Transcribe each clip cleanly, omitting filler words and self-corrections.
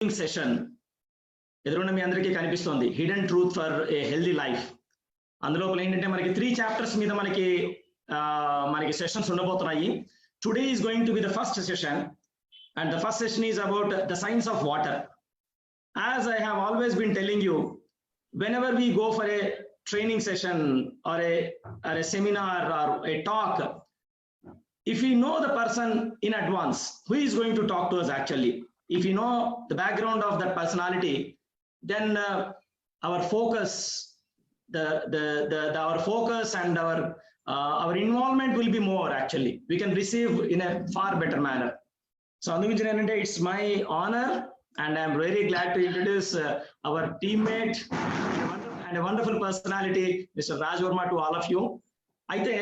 Session ఎదురున్న మీ అందరికీ కనిపిస్తోంది, hidden truth for a healthy life. అందులో ఏంటంటే మనకి 3 చాప్టర్స్ మీద మనకి సెషన్స్ ఉండబోతున్నాయి. Today is going to be the first session and the first session is about the science of water. As I have always been telling you, whenever we go for a training session or a seminar or a talk, if we know the person in advance who is going to talk to us, actually if we know the background of that personality, then our focus our focus and our involvement will be more. Actually we can receive in a far better manner. So it's my honor and I'm very glad to introduce our teammate and a wonderful personality, Mr. Raj Verma, to all of you. అయితే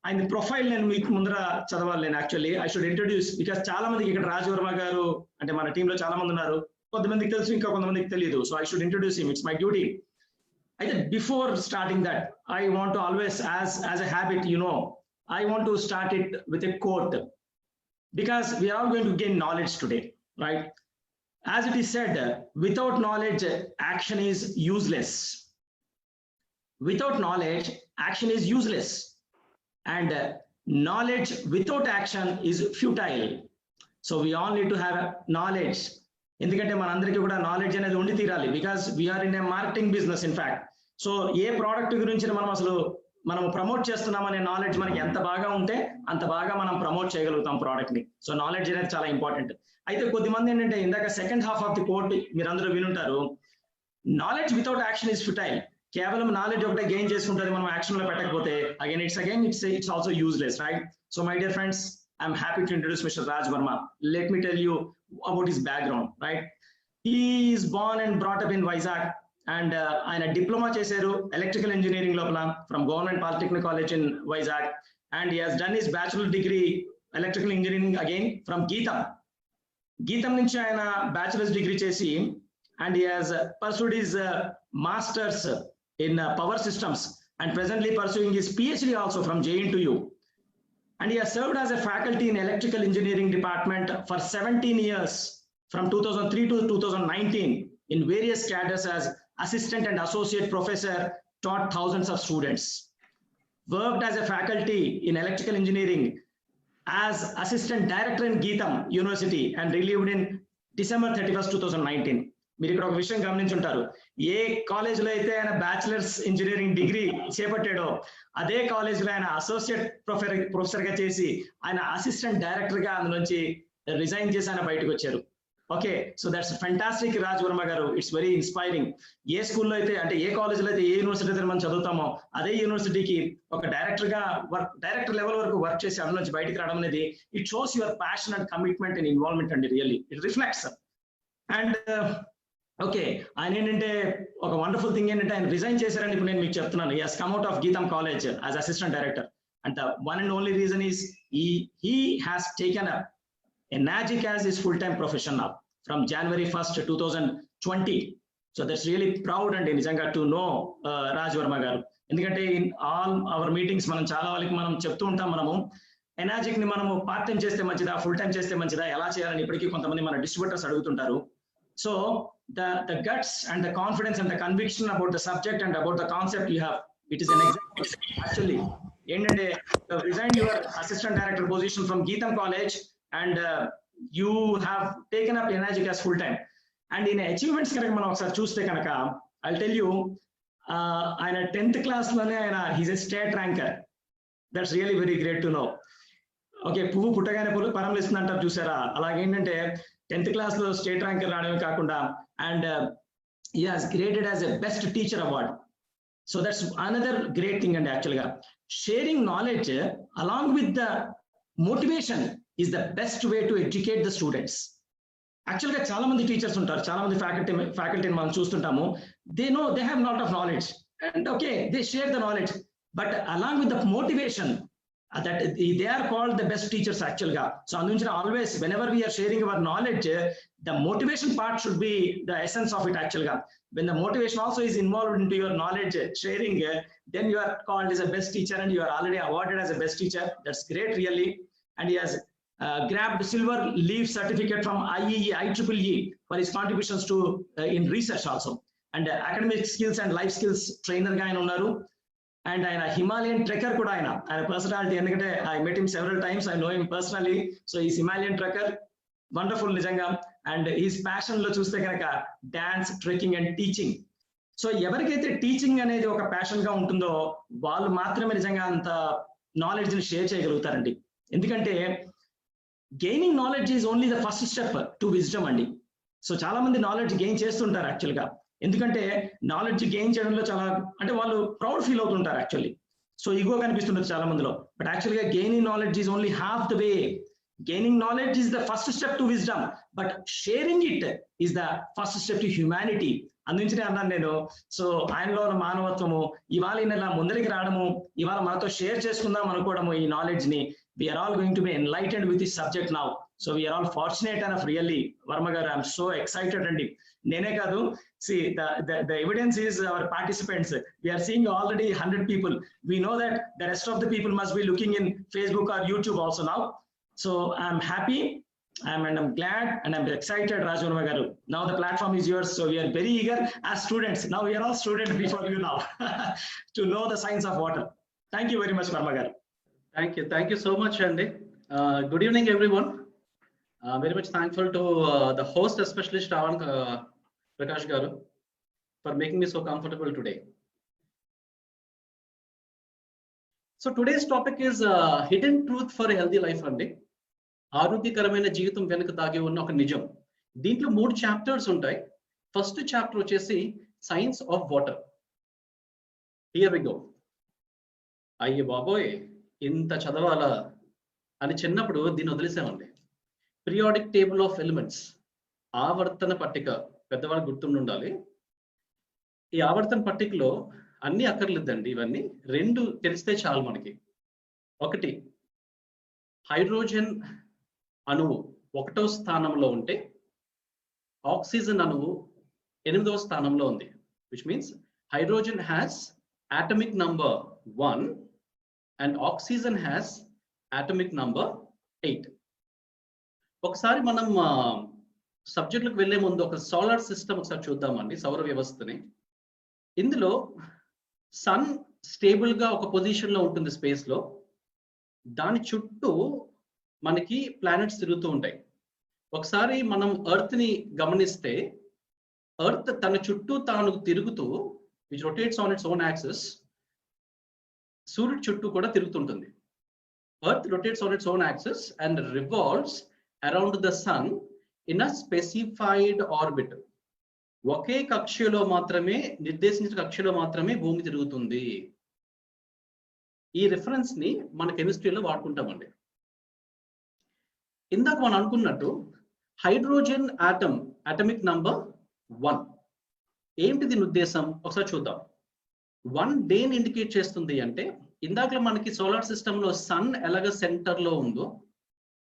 ఆయన profile నేను మీకు ముందర చదవాలి. నేను actually I should introduce, because చాలా మందికి ఇక్కడ రాజ్ వర్మ గారు అంటే మన టీంలో చాలా మంది ఉన్నారు, కొంతమందికి తెలుసు, ఇంకా కొంతమందికి తెలియదు. So I should introduce him, it's my duty. అయితే before starting that I want to always as a habit, I want to start it with a quote, because we are all going to gain knowledge today, right? As it is said, without knowledge action is useless. Without knowledge action is useless, and knowledge without action is futile. So we all need to have knowledge. ఎందుకంటే మనందరికీ కూడా knowledge అనేది ఉండి తీరాలి, because we are in a marketing business. In fact so a product గురించి మనం promote చేస్తున్నామనే knowledge మనకి ఎంత బాగా ఉంటే అంత బాగా మనం ప్రమోట్ చేయగలుగుతాం ప్రోడక్ట్ ని. సో నాలెడ్జ్ అనేది చాలా ఇంపార్టెంట్. అయితే కొద్దిమంది ఏంటంటే ఇందాక second half of the quote మీరు అందరూ వినుంటారు, knowledge without action is futile. కేవలం నాలెడ్జ్ ఒకటే గెయిన్ చేసుకుంటుంది, మనం యాక్షన్ లో పెట్టకపోతే it's also useless, right? So my dear friends, I'm happy to introduce mister Raj Varma. Let me tell you about his background, right? He is born and brought up in Vizag, and ఆయన diploma చేశారు electrical engineering లోపల from government polytechnic college in Vizag, and he has done his bachelor degree electrical engineering again from గీతం నుంచి ఆయన bachelors degree చేసి, and he has pursued his masters in power systems and presently pursuing his PhD also from JNTU. And he has served as a faculty in electrical engineering department for 17 years from 2003 to 2019 in various cadres as assistant and associate professor, taught thousands of students. Worked as a faculty in electrical engineering as assistant director in Geetham University and relieved in December 31st, 2019. మీరు ఇక్కడ ఒక విషయం గమనించుంటారు, ఏ college లో అయితే ఆయన bachelors engineering degree చేపట్టాడో అదే college లో ఆయన అసోసియేట్ ప్రొఫెసర్ గా చేసి ఆయన అసిస్టెంట్ డైరెక్టర్ గా అందులోంచి రిజైన్ చేసి ఆయన బయటకు వచ్చారు. Okay, so that's fantastic Raj Varma garu. It's very inspiring. ఏ స్కూల్లో అయితే అంటే ఏ కాలేజ్ లో అయితే ఏ యూనివర్సిటీ అయితే మనం చదువుతామో అదే యూనివర్సిటీకి ఒక డైరెక్టర్ లెవెల్ వరకు వర్క్ చేసి అందులో నుంచి బయటకు రావడం అనేది it shows your passion and commitment and involvement అండి. Really it reflects. And okay, ఆయన ఏంటంటే ఒక వండర్ఫుల్ థింగ్ ఏంటంటే ఆయన రిజైన్ చేశారని ఇప్పుడు నేను మీకు చెప్తున్నాను. He has come out of GITAM college as assistant director, and the one and only reason is he has taken up NAGIC as his full-time profession now from January 1st, 2020. So that's really proud and nijanga to know Raj Verma garu. ఎందుకంటే in all our meetings మనం చాలా వాళ్ళకి మనం చెప్తూ ఉంటాం, మనము NAGIC ని మనము పార్ట్ టైం చేస్తే మంచిదా, ఫుల్ టైం చేస్తే మంచిదా, ఎలా చేయాలని ఇప్పటికీ కొంతమంది మన డిస్ట్రిబ్యూటర్స్ అడుగుతుంటారు. So the guts and the confidence and the conviction about the subject and about the concept you have, it is an example. Actually ఏంటంటే resigned your assistant director position from Geetham College and you have taken up NAGIC as full time. And in achievements కనుక మనం ఒకసారి చూస్తే కనుక I'll tell you, ఆయన 10th class లోనే ఆయన he's a state ranker. That's really very great to know. Okay, పువ్వు పుట్టగానే పరమలిస్తుంది అంటారు చూసారా, అలాగేంటంటే 10th క్లాస్ లో స్టేట్ ర్యాంకర్ రావడమే కాకుండా and he has graded as a best teacher award. So that's another great thing. And actually sharing knowledge along with the motivation is the best way to educate the students. Actually చాలా మంది teachers ఉంటారు, చాలా మంది ఫ్యాకల్టీని మనం చూస్తుంటాము, they have lot of knowledge and okay they share the knowledge, but along with the motivation that they are called the best teachers actually. So andunchina always whenever we are sharing our knowledge, the motivation part should be the essence of it actually. When the motivation also is involved into your knowledge sharing, then you are called as a best teacher and you are already awarded as a best teacher. That's great really. And he has grabbed silver leaf certificate from IEEE for his contributions to in research also. And academic skills and life skills trainer ga ayana unnaru. And ఆయన Himalayan trekker కూడా ఆయన personality, ఎందుకంటే I met him several times, I know him personally. So is Himalayan trekker, wonderful నిజంగా. And is passion low చూస్తే కనుక dance, trekking and teaching. So ఎవరికైతే teaching అనేది ఒక ప్యాషన్ గా ఉంటుందో వాళ్ళు మాత్రమే నిజంగా అంత నాలెడ్జ్ ని షేర్ చేయగలుగుతారండి. ఎందుకంటే gaining knowledge is only the first step to wisdom అండి. సో చాలా మంది నాలెడ్జ్ గెయిన్ చేస్తుంటారు యాక్చువల్ గా, ఎందుకంటే నాలెడ్జ్ గెయిన్ చేయడంలో చాలా అంటే వాళ్ళు ప్రౌడ్ ఫీల్ అవుతుంటారు యాక్చువల్లీ. సో ఈగో కనిపిస్తుంటుంది చాలా మందిలో. బట్ యాక్చువల్ గా gaining knowledge is only half the way. Gaining knowledge is the first step to wisdom, but sharing it is the first step to humanity. అందుకే అన్నాను నేను. So ఆయనలో ఉన్న మానవత్వము ఇవాళ ఇలా ముందరికి రావడము, ఇవాళ మనతో షేర్ చేసుకుందాం అనుకోవడము ఈ నాలెడ్జ్ ని. We are all going to be enlightened with this subject now. So we are all fortunate enough, really. Varma garu, I'm so excited. And nene kadu, see the evidence is our participants. We are seeing already 100 people. We know that the rest of the people must be looking in Facebook or YouTube also now. So I'm happy, and I'm glad, and I'm excited, Raj Varma garu. Now the platform is yours. So we are very eager as students. Now we are all students before you now to know the science of water. Thank you very much, Varma garu. Thank you so much, Andy. Good evening, everyone. Very much thankful to the host, especially Shravan Prakash garu, for making me so comfortable today. So today's topic is hidden truth for a healthy life, Andy. ఆరోగ్యకరమైన జీవితం వెనుక దాగి ఉన్న ఒక నిజం. దీంట్లో 3 chapters ఉంటాయి. First chapter వచ్చేసి science of water. Here we go. అయ్యే బాబోయ్, ఇంత చదవాలా అని చిన్నప్పుడు దీన్ని వదిలేసామండి. పీరియాడిక్ టేబుల్ ఆఫ్ ఎలిమెంట్స్, ఆవర్తన పట్టిక, పెద్దవాళ్ళు గుర్తుండాలి. ఈ ఆవర్తన పట్టికలో అన్ని అక్కర్లేదండి, ఇవన్నీ 2 తెలిస్తే చాలు మనకి. ఒకటి, హైడ్రోజన్ అణువు 1వ స్థానంలో ఉంటే ఆక్సిజన్ అణువు 8వ స్థానంలో ఉంది. Which means hydrogen has atomic number 1 and oxygen has atomic number 8. ఒకసారి మనం సబ్జెక్టులకు వెళ్లే ముందు ఒక సోలార్ సిస్టమ్ ఒకసారి చూద్దామండి, సౌర వ్యవస్థని. ఇందులో సన్ స్టేబుల్ గా ఒక పొజిషన్ లో ఉంటుంది స్పేస్ లో. దాని చుట్టూ మనకి ప్లానెట్స్ తిరుగుతూ ఉంటాయి. ఒకసారి మనం ఎర్త్ ని గమనిస్తే, ఎర్త్ తన చుట్టూ తాను తిరుగుతూ, which rotates on its own axis, సూర్యుడి చుట్టూ కూడా తిరుగుతుంటుంది. Earth rotates on its own axis and revolves around the sun in a specified orbit. ఒకే కక్షలో మాత్రమే, నిర్దేశించిన కక్షలో మాత్రమే భూమి తిరుగుతుంది. ఈ రిఫరెన్స్ ని మన కెమిస్ట్రీలో వాడుకుంటామండి. ఇందాక మనం అనుకున్నట్టు హైడ్రోజన్ ఆటమ్, అటమిక్ నంబర్ 1. ఏంటి దీని ఉద్దేశం ఒకసారి చూద్దాం. 1 దేని ఇండికేట్ చేస్తుంది అంటే, ఇందాక మనకి సోలార్ సిస్టమ్ లో సన్ ఎలాగ సెంటర్ లో ఉందో,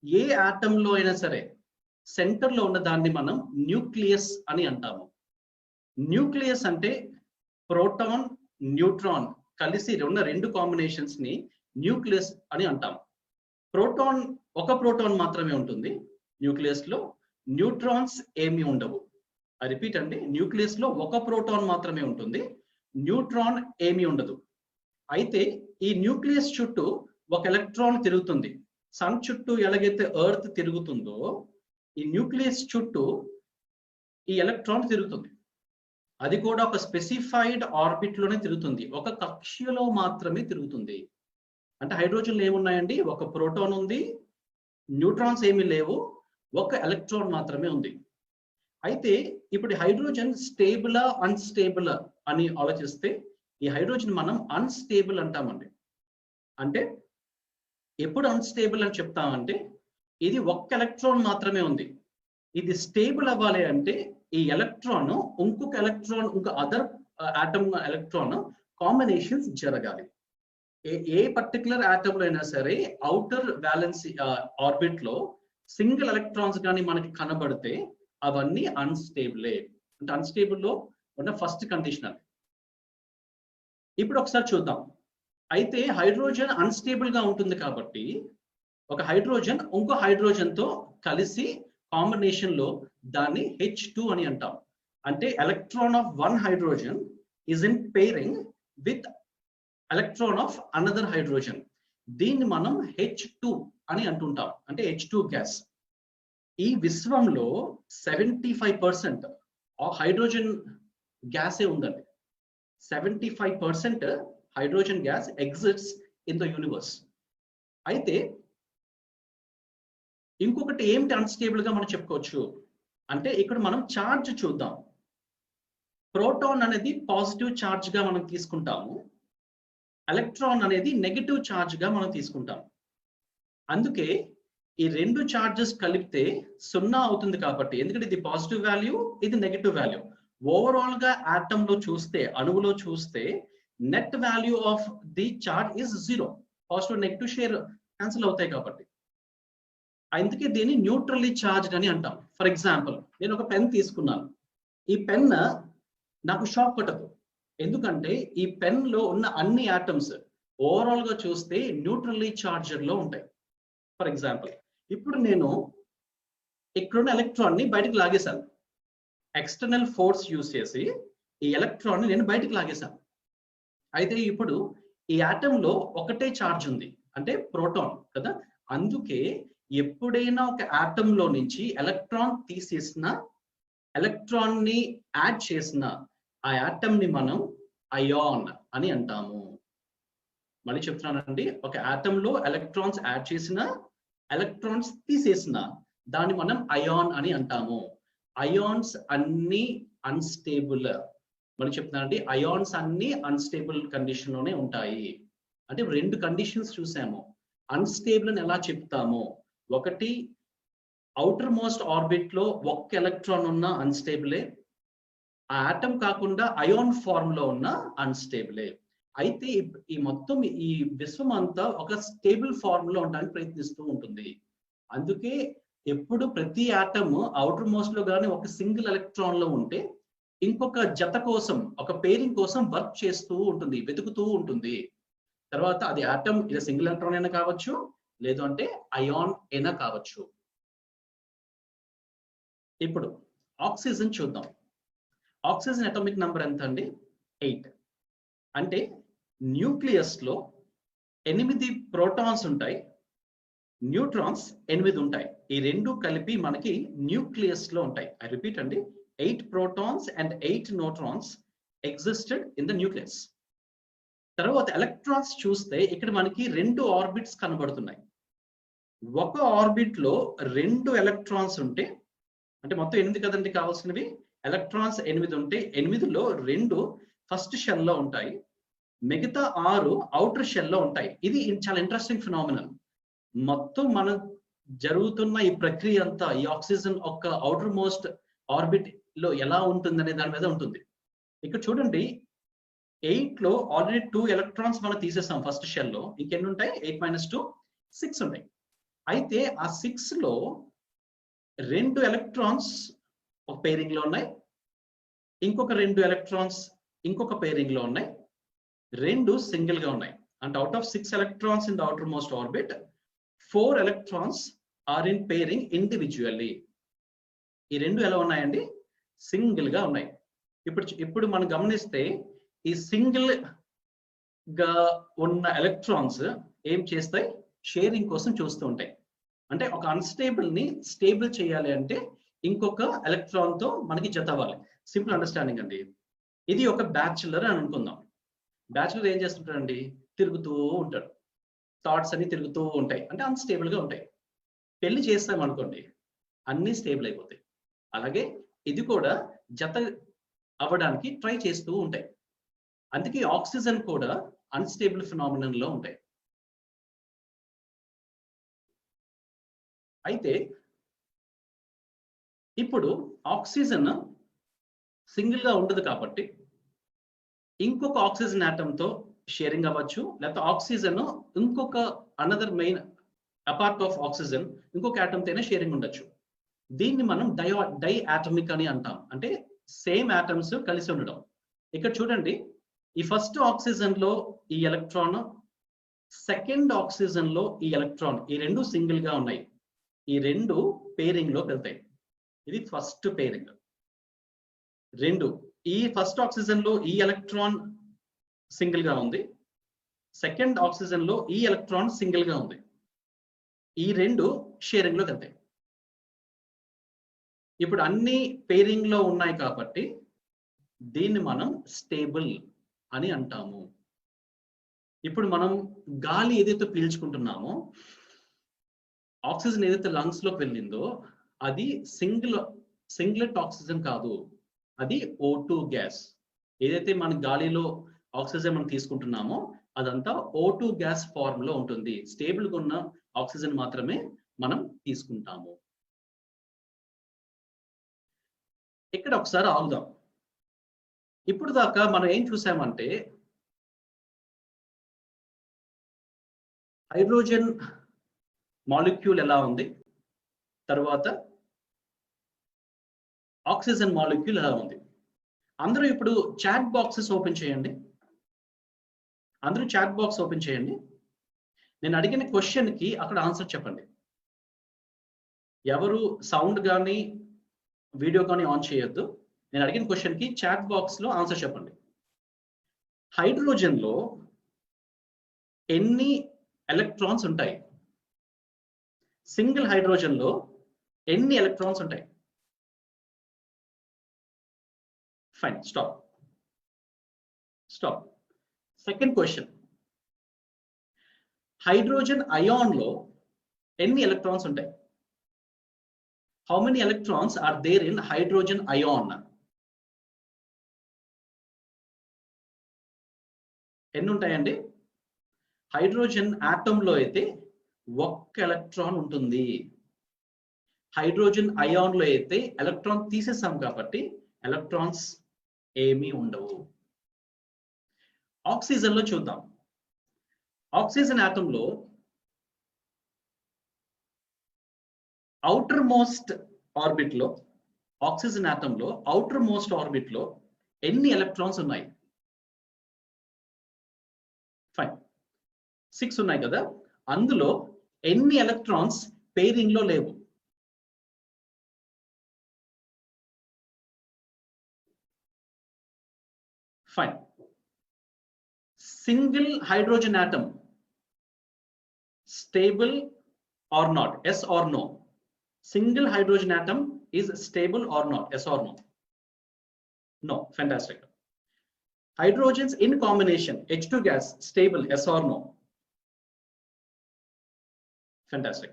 ఏ ఆటమ్ లో అయినా సరే సెంటర్ లో ఉన్న దాన్ని మనం న్యూక్లియస్ అని అంటాము. న్యూక్లియస్ అంటే ప్రోటాన్, న్యూట్రాన్ కలిసి ఉన్న 2 కాంబినేషన్స్ ని న్యూక్లియస్ అని అంటాం. ప్రోటాన్, ఒక ప్రోటాన్ మాత్రమే ఉంటుంది న్యూక్లియస్ లో, న్యూట్రాన్స్ ఏమీ ఉండవు. ఐ రిపీట్ అండి, న్యూక్లియస్ లో ఒక ప్రోటాన్ మాత్రమే ఉంటుంది, న్యూట్రాన్ ఏమీ ఉండదు. అయితే ఈ న్యూక్లియస్ చుట్టూ ఒక ఎలక్ట్రాన్ తిరుగుతుంది. సన్ చుట్టూ ఎలాగైతే ఎర్త్ తిరుగుతుందో, ఈ న్యూక్లియస్ చుట్టూ ఈ ఎలక్ట్రాన్ తిరుగుతుంది. అది కూడా ఒక స్పెసిఫైడ్ ఆర్బిట్ లోనే తిరుగుతుంది, ఒక కక్షలో మాత్రమే తిరుగుతుంది. అంటే హైడ్రోజన్లు ఏమున్నాయండి, ఒక ప్రోటాన్ ఉంది, న్యూట్రాన్స్ ఏమీ లేవు, ఒక ఎలక్ట్రాన్ మాత్రమే ఉంది. అయితే ఇప్పుడు హైడ్రోజన్ స్టేబులా అన్స్టేబుల్ అని ఆలోచిస్తే, ఈ హైడ్రోజన్ మనం అన్స్టేబుల్ అంటామండి. అంటే ఎప్పుడు అన్స్టేబుల్ అని చెప్తామంటే, ఇది ఒక్క ఎలక్ట్రాన్ మాత్రమే ఉంది. ఇది స్టేబుల్ అవ్వాలి అంటే ఈ ఎలక్ట్రాన్ ఇంకొక ఎలక్ట్రాన్, ఇంకొక అదర్ ఆటమ్ ఎలక్ట్రాన్ కాంబినేషన్స్ జరగాలి. ఏ పర్టికులర్ ఆటమ్ లో అయినా సరే అవుటర్ వ్యాలెన్స్ ఆర్బిట్ లో సింగిల్ ఎలక్ట్రాన్స్ కానీ మనకి కనబడితే అవన్నీ అన్స్టేబులే. అంటే అన్స్టేబుల్ లో ఉన్న ఫస్ట్ కండిషన్ అది. ఇప్పుడు ఒకసారి చూద్దాం. అయితే హైడ్రోజన్ అన్స్టేబుల్ గా ఉంటుంది కాబట్టి ఒక హైడ్రోజన్ ఇంకో హైడ్రోజన్ తో కలిసి కాంబినేషన్ లో దాన్ని H2 అని అంటాం. అంటే electron of one hydrogen is in pairing with electron of another hydrogen. దీన్ని మనం H2 అని అంటుంటాం, అంటే H2 గ్యాస్. ఈ విశ్వంలో 75% హైడ్రోజన్ గ్యాసే ఉందండి. 75% hydrogen gas exists in the universe. అయితే ఇంకొకటి ఏమిటి అన్స్టేబుల్ గా మనం చెప్పుకోవచ్చు అంటే, ఇక్కడ మనం చార్జ్ చూద్దాం. ప్రోటాన్ అనేది పాజిటివ్ చార్జ్ గా మనం తీసుకుంటాము, ఎలక్ట్రాన్ అనేది నెగటివ్ చార్జ్ గా మనం తీసుకుంటాం. అందుకే ఈ రెండు చార్జెస్ కలిపితే 0 అవుతుంది కాబట్టి, ఎందుకంటే ఇది పాజిటివ్ వాల్యూ, ఇది నెగటివ్ వాల్యూ. ఓవరాల్ గా ఆటమ్ లో చూస్తే, అణువులో చూస్తే net value of the charge is 0. Positive negative share cancel అవుతాయి కాబట్టి. అందుకే దీన్ని న్యూట్రల్లీ చార్జ్డ్ అని అంటాం. ఫర్ ఎగ్జాంపుల్, నేను ఒక పెన్ తీసుకున్నాను. ఈ పెన్ నాకు షాక్ కొట్టదు, ఎందుకంటే ఈ పెన్ లో ఉన్న అన్ని ఆటమ్స్ ఓవరాల్ గా చూస్తే న్యూట్రల్లీ చార్జ్డ్ లో ఉంటాయి. ఫర్ ఎగ్జాంపుల్, ఇప్పుడు నేను ఇక్కడున్న ఎలక్ట్రాన్ ని బయటకు లాగేశాను. ఎక్స్టర్నల్ ఫోర్స్ యూజ్ చేసి ఈ ఎలక్ట్రాన్ ని నేను బయటకు లాగేశాను. అయితే ఇప్పుడు ఈ ఆటమ్ లో ఒకటే చార్జ్ ఉంది, అంటే ప్రోటాన్ కదా. అందుకే ఎప్పుడైనా ఒక ఆటమ్ లో నుంచి ఎలక్ట్రాన్ తీసేసిన, ఎలక్ట్రాన్ ని యాడ్ చేసిన ఆ ఆటమ్ ని మనం అయాన్ అని అంటాము. మళ్ళీ చెప్తున్నానండి, ఒక ఆటమ్ లో ఎలక్ట్రాన్స్ యాడ్ చేసిన, ఎలక్ట్రాన్స్ తీసేసిన దాన్ని మనం అయాన్ అని అంటాము. అయాన్స్ అన్ని అన్స్టేబుల్. మళ్ళీ చెప్తున్నానండి, అయాన్స్ అన్ని అన్స్టేబుల్ కండిషన్ లోనే ఉంటాయి. అంటే రెండు కండిషన్స్ చూసాము. అన్స్టేబుల్ అని ఎలా చెప్తాము, ఒకటి అవుటర్ మోస్ట్ ఆర్బిట్ లో ఒక్క ఎలక్ట్రాన్ ఉన్న అన్స్టేబులే, ఆ ఆటమ్ కాకుండా అయాన్ ఫార్మ్ లో ఉన్న అన్స్టేబులే. అయితే ఈ మొత్తం ఈ విశ్వం అంతా ఒక స్టేబుల్ ఫార్మ్ లో ఉండడానికి ప్రయత్నిస్తూ ఉంటుంది. అందుకే ఎప్పుడు ప్రతి ఆటమ్ అవుటర్ మోస్ట్ లో కానీ ఒక సింగిల్ ఎలక్ట్రాన్ లో ఉంటే ఇంకొక జత కోసం, ఒక పేరింగ్ కోసం వర్క్ చేస్తూ ఉంటుంది, వెతుకుతూ ఉంటుంది. తర్వాత అది ఆటమ్ ఇది సింగిల్ ఎలక్ట్రాన్ అయినా కావచ్చు, లేదు అంటే అయాన్ అయినా కావచ్చు. ఇప్పుడు ఆక్సిజన్ చూద్దాం. ఆక్సిజన్ అటామిక్ నంబర్ ఎంత అండి? 8. అంటే న్యూక్లియస్ లో 8 ప్రోటాన్స్ ఉంటాయి, న్యూట్రాన్స్ 8 ఉంటాయి. ఈ రెండు కలిపి మనకి న్యూక్లియస్ లో ఉంటాయి. ఐ రిపీట్ అండి, 8 protons and 8 neutrons existed in the nucleus. తర్వాత ఎలక్ట్రాన్స్ చూస్తే ఇక్కడ మనకి 2 ఆర్బిట్స్ కనబడుతున్నాయి. ఒక ఆర్బిట్ లో 2 ఎలక్ట్రాన్స్ ఉంటే, అంటే మొత్తం 8 కదండి కావాల్సినవి, ఎలక్ట్రాన్స్ 8 ఉంటే 8లో 2 ఫస్ట్ షెల్ లో ఉంటాయి, మిగతా 6 అవుటర్ షెల్ లో ఉంటాయి. ఇది చాలా ఇంట్రెస్టింగ్ ఫినామినల్. మొత్తం మనం జరుగుతున్న ఈ ప్రక్రియ అంతా ఈ ఆక్సిజన్ ఒక అవుటర్ మోస్ట్ ఆర్బిట్ లో ఎలా ఉంటుందనే దాని మీద ఉంటుంది. ఇక్కడ చూడండి, 8 లో ఆల్రెడీ 2 ఎలక్ట్రాన్స్ మనం తీసేసాం ఫస్ట్ షెల్ లో. ఇంకెన్ని ఉంటాయి? 8 - 2 6 ఉంటాయి. అయితే ఆ 6 లో 2 ఎలక్ట్రాన్స్ ఒక పేరింగ్ లో ఉన్నాయి, ఇంకొక 2 ఎలక్ట్రాన్స్ ఇంకొక పేరింగ్ లో ఉన్నాయి, 2 సింగిల్ గా ఉన్నాయి. అంటే out of 6 electrons in the outermost orbit, 4 electrons are in pairing individually. ఈ రెండు ఎలా ఉన్నాయండి? సింగిల్ గా ఉన్నాయి. ఇప్పుడు మనం గమనిస్తే ఈ సింగిల్ గా ఉన్న ఎలక్ట్రాన్స్ ఏం చేస్తాయి? షేరింగ్ కోసం చూస్తూ ఉంటాయి. అంటే ఒక అన్స్టేబుల్ ని స్టేబుల్ చేయాలి అంటే ఇంకొక ఎలక్ట్రాన్ తో మనకి జత అవ్వాలి. సింపుల్ అండర్స్టాండింగ్ అండి. ఇది ఒక బ్యాచులర్ అని అనుకుందాం. బ్యాచులర్ ఏం చేస్తుంటాడండి? తిరుగుతూ ఉంటాడు, థాట్స్ అన్ని తిరుగుతూ ఉంటాయి, అంటే అన్స్టేబుల్ గా ఉంటాయి. పెళ్లి చేస్తాం అనుకోండి, అన్ని స్టేబుల్ అయిపోతాయి. అలాగే ఇది కూడా జత అవ్వడానికి ట్రై చేస్తూ ఉంటాయి. అందుకే ఆక్సిజన్ కూడా అన్స్టేబుల్ ఫినామినన్ లో ఉంటాయి. అయితే ఇప్పుడు ఆక్సిజన్ సింగిల్ గా ఉండదు కాబట్టి ఇంకొక ఆక్సిజన్ ఆటమ్ తో షేరింగ్ అవ్వచ్చు, లేకపోతే ఆక్సిజన్ ఇంకొక another main apart of oxygen ఇంకొక ఆటమ్ తోనే షేరింగ్ ఉండొచ్చు. దీన్ని మనం డై ఆటమిక్ అని అంటాం, అంటే సేమ్ ఆటమ్స్ కలిసి ఉండడం. ఇక్కడ చూడండి, ఈ ఫస్ట్ ఆక్సిజన్ లో ఈ ఎలక్ట్రాన్, సెకండ్ ఆక్సిజన్ లో ఈ ఎలక్ట్రాన్, ఈ రెండు సింగిల్ గా ఉన్నాయి. ఈ రెండు పేరింగ్ లోకి వెళ్తాయి. ఇది ఫస్ట్ పేరింగ్. 2 ఈ ఫస్ట్ ఆక్సిజన్ లో ఈ ఎలక్ట్రాన్ సింగిల్ గా ఉంది, సెకండ్ ఆక్సిజన్ లో ఈ ఎలక్ట్రాన్ సింగిల్ గా ఉంది. ఈ 2 షేరింగ్ లోకి వెళ్తాయి. ఇప్పుడు అన్ని పేరింగ్ లో ఉన్నాయి కాబట్టి దీన్ని మనం స్టేబుల్ అని అంటాము. ఇప్పుడు మనం గాలి ఏదైతే పీల్చుకుంటున్నామో, ఆక్సిజన్ ఏదైతే లంగ్స్ లోకి వెళ్ళిందో అది సింగిలెట్ ఆక్సిజన్ కాదు, అది O2 గ్యాస్. ఏదైతే మన గాలిలో ఆక్సిజన్ మనం తీసుకుంటున్నామో అదంతా O2 గ్యాస్ ఫార్మ్ లో ఉంటుంది. స్టేబుల్ గా ఉన్న ఆక్సిజన్ మాత్రమే మనం తీసుకుంటాము. ఇక్కడ ఒకసారి ఆగుదాం. ఇప్పుడు దాకా మనం ఏం చూసామంటే హైడ్రోజన్ మాలిక్యూల్ ఎలా ఉంది, తర్వాత ఆక్సిజన్ మాలిక్యూల్ ఎలా ఉంది. అందరూ ఇప్పుడు చాట్ బాక్సెస్ ఓపెన్ చేయండి. అందరూ చాట్ బాక్స్ ఓపెన్ చేయండి. నేను అడిగిన క్వశ్చన్ కి అక్కడ ఆన్సర్ చెప్పండి. ఎవరు సౌండ్ కానీ వీడియో కానీ ఆన్ చేయొద్దు. నేను అడిగిన క్వశ్చన్ కి చాట్ బాక్స్ లో ఆన్సర్ చెప్పండి. హైడ్రోజన్ లో ఎన్ని ఎలక్ట్రాన్స్ ఉంటాయి? సింగిల్ హైడ్రోజన్ లో ఎన్ని ఎలక్ట్రాన్స్ ఉంటాయి? Fine, stop. Second question, hydrogen ion లో ఎన్ని ఎలక్ట్రాన్స్ ఉంటాయి? How many electrons are there in hydrogen ion? ఎన్ని ఉంటాయండి? హైడ్రోజన్ ఆటమ్ లో అయితే 1 ఎలక్ట్రాన్ ఉంటుంది. హైడ్రోజన్ అయాన్ లో అయితే ఎలక్ట్రాన్ తీసేసాం కాబట్టి ఎలక్ట్రాన్స్ ఏమీ ఉండవు. ఆక్సిజన్ లో చూద్దాం. ఆక్సిజన్ ఆటమ్ లో అవుటర్ మోస్ట్ ఆర్బిట్ లో, ఆక్సిజన్ ఆటమ్ లో అవుటర్ మోస్ట్ ఆర్బిట్ లో ఎన్ని ఎలక్ట్రాన్స్ ఉన్నాయి? ఫైన్, 6 ఉన్నాయి కదా. అందులో ఎన్ని ఎలక్ట్రాన్స్ పేరింగ్ లో లేవు? Fine. Single hydrogen atom stable or not? Yes or no? Single hydrogen atom is stable or not? Yes or no? No. Fantastic. Hydrogens in combination, H2 gas, stable? Yes or no? Fantastic.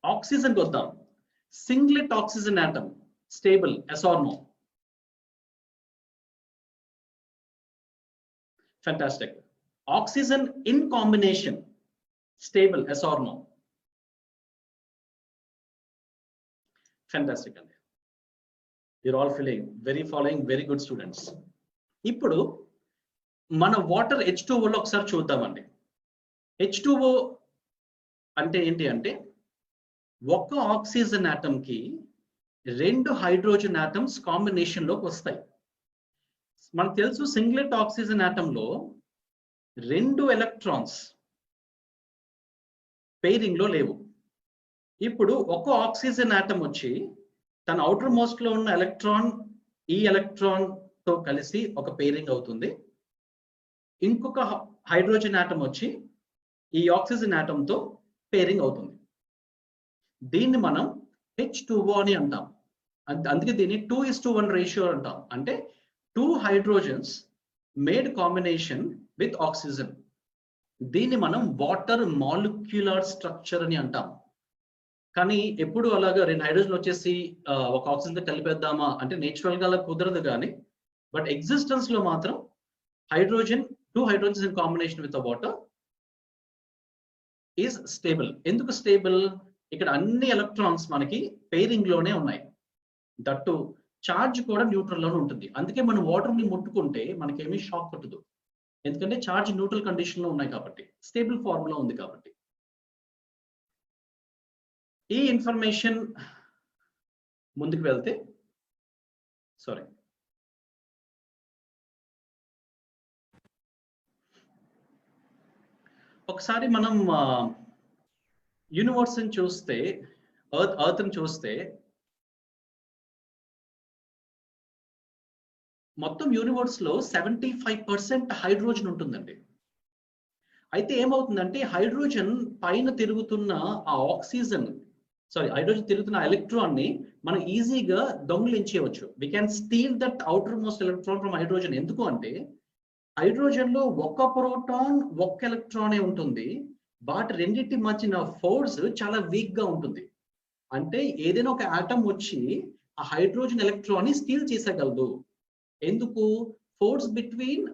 Oxygen goes down. Singlet oxygen atom, stable? Yes or no? Fantastic. Oxygen in combination, stable? Yes or no? Fantastic. You're all following very good students. ఇప్పుడు మన water H2O లో ఒకసారి చూద్దామండి. H2O అంటే ఏంటి అంటే ఒక oxygen atom కి 2 హైడ్రోజన్ ఆటమ్స్ కాంబినేషన్ లోకి వస్తాయి. మనకు తెలుసు సింగ్లెట్ ఆక్సిజన్ ఆటమ్ లో 2 ఎలక్ట్రాన్స్ పేరింగ్ లో లేవు. ఇప్పుడు ఒక ఆక్సిజన్ ఆటమ్ వచ్చి తన అవుటర్ మోస్ట్ లో ఉన్న ఎలక్ట్రాన్ ఈ ఎలక్ట్రాన్ తో కలిసి ఒక పేరింగ్ అవుతుంది. ఇంకొక హైడ్రోజన్ ఆటమ్ వచ్చి ఈ ఆక్సిజన్ ఆటమ్ తో పేరింగ్ అవుతుంది. దీన్ని మనం H2O అని అంటాం. అందుకే దీన్ని 2:1 రేషియో అంటాం. అంటే 2 hydrogens made combination with oxygen. దీన్ని మనం వాటర్ మాలిక్యులర్ స్ట్రక్చర్ అని అంటాం. కానీ ఎప్పుడు అలాగా 2 హైడ్రోజన్ వచ్చేసి ఒక ఆక్సిజన్ తో కలిపేద్దామా అంటే నేచురల్ గా అలా కుదరదు. కానీ బట్ ఎగ్జిస్టెన్స్ లో మాత్రం hydrogen 2 hydrogens in combination with water is stable. ఎందుకు స్టేబుల్? ఇక్కడ అన్ని ఎలక్ట్రాన్స్ మనకి పేరింగ్ లోనే ఉన్నాయి. దట్టు చార్జ్ కూడా న్యూట్రల్ లోనే ఉంటుంది. అందుకే మనం వాటర్ ని ముట్టుకుంటే మనకేమీ షాక్ కొట్టదు. ఎందుకంటే చార్జ్ న్యూట్రల్ కండిషన్ లో ఉన్నాయి కాబట్టి, స్టేబుల్ ఫార్మ్ లో ఉంది కాబట్టి. ఈ ఇన్ఫర్మేషన్ ముందుకు వెళ్తే ఒకసారి మనం యూనివర్స్ ని చూస్తే, ఎర్త్ ని చూస్తే మొత్తం యూనివర్స్ లో 75% హైడ్రోజన్ ఉంటుందండి. అయితే ఏమవుతుందంటే హైడ్రోజన్ పైన తిరుగుతున్న ఆ ఆక్సిజన్ హైడ్రోజన్ తిరుగుతున్న ఎలక్ట్రాన్ ని మనం ఈజీగా దొంగిలించేయవచ్చు. We can steal that outermost electron from hydrogen. ఎందుకు అంటే హైడ్రోజన్ లో ఒక ప్రోటాన్ ఒక ఎలక్ట్రానే ఉంటుంది, బట్ రెండింటి మధ్యన ఫోర్స్ చాలా వీక్ గా ఉంటుంది. అంటే ఏదైనా ఒక ఆటం వచ్చి ఆ హైడ్రోజన్ ఎలక్ట్రాన్ ని స్టీల్ చేసేయగలదు. ఎందుకు? Force between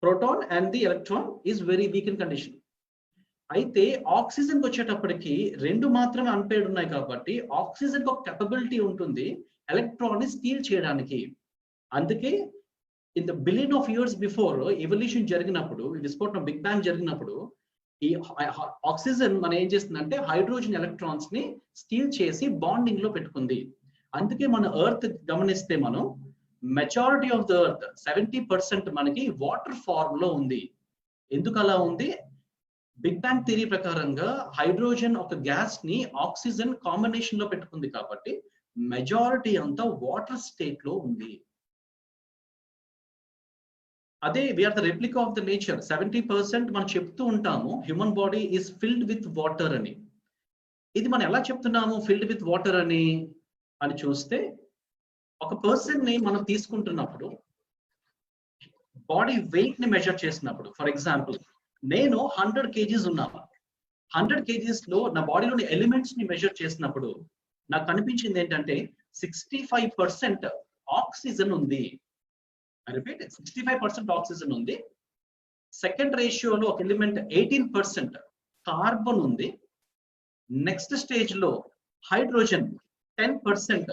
proton and the electron is very weak in condition. అయితే ఆక్సిజన్ వచ్చేటప్పటికి రెండు మాత్రమే అన్పేర్డ్ ఉన్నాయి కాబట్టి ఆక్సిజన్ ఒక కెపబిలిటీ ఉంటుంది ఎలక్ట్రాన్ ని స్టీల్ చేయడానికి. అందుకే in the billion of years before evolution జరిగినప్పుడు, విస్ఫోటనం బిగ్ బ్యాంగ్ జరిగినప్పుడు ఈ ఆక్సిజన్ మనం ఏం చేస్తుందంటే హైడ్రోజన్ ఎలక్ట్రాన్స్ ని స్టీల్ చేసి బాండింగ్ లో పెట్టుకుంది. అందుకే మన ఎర్త్ గమనిస్తే మనం మెజారిటీ ఆఫ్ ద ఎర్త్ 70% మనకి వాటర్ ఫార్మ్ లో ఉంది. ఎందుకు అలా ఉంది? బిగ్ బ్యాంగ్ థియరీ ప్రకారంగా హైడ్రోజన్ ఒక గ్యాస్ ని ఆక్సిజన్ కాంబినేషన్ లో పెట్టుకుంది కాబట్టి మెజారిటీ అంతా వాటర్ స్టేట్ లో ఉంది. అదే we are the replica of the nature. 70% మనం చెప్తూ ఉంటాము human body is filled with water అని. ఇది మనం ఎలా చెప్తున్నాము ఫిల్డ్ విత్ వాటర్ అని చూస్తే, ఒక పర్సన్ ని మనం తీసుకుంటున్నప్పుడు బాడీ వెయిట్ ని మెజర్ చేసినప్పుడు, ఫర్ ఎగ్జాంపుల్ నేను 100 kgs ఉన్నాను. 100 kgs లో నా బాడీలోని ఎలిమెంట్స్ ని మెజర్ చేసినప్పుడు నాకు కనిపించింది ఏంటంటే 65% ఆక్సిజన్ ఉంది. I repeat, 65% ఆక్సిజన్ ఉంది. సెకండ్ రేషియోలో ఒక ఎలిమెంట్ 18% కార్బన్ ఉంది. నెక్స్ట్ స్టేజ్ లో హైడ్రోజన్ 10%